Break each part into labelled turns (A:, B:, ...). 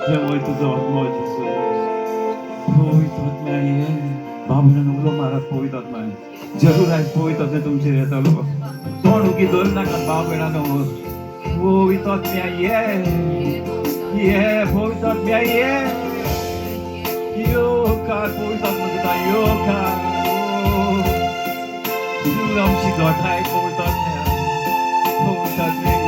A: जवळ तुझं आत्मा Jesus. पवित्र आत्म्याने बाबूला नुकलो महाराज पवित्र आत्म्याने जरूर आहे पवित्र आत्म्या तुमचे येतलो कोण उगी दोन नाका बाबूला नो पवित्र आत्म्या ये पवित्र आत्म्या ये यो कार पवित्र आत्मा तुझा यो कार तू आमची गॉड आहे पवित्र आत्म्या पवित्र आत्म्या ये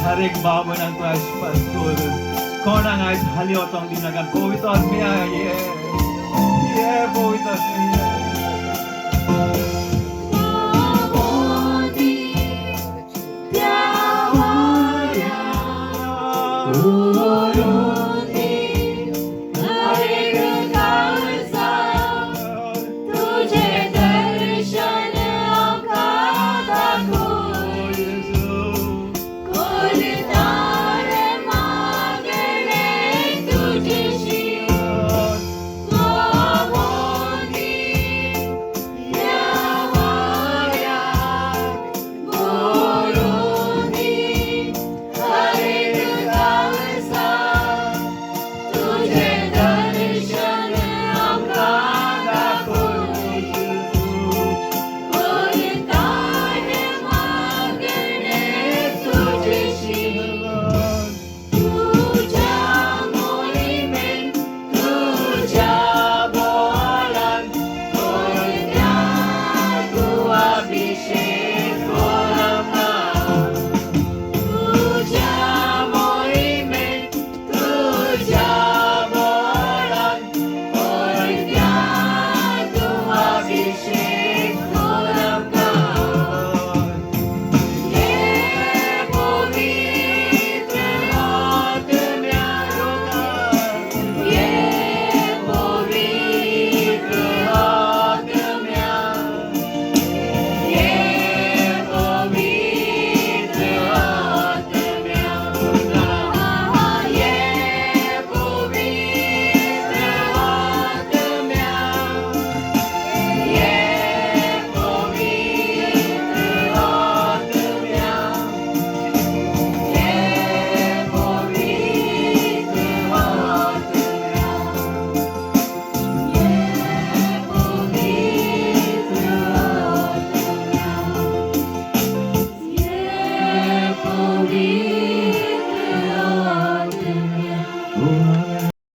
A: हर एक बाप बना को आसपास कौन आए खाली होता हूँ दिन का पवित्र आत्मा ये पवित्र आत्मा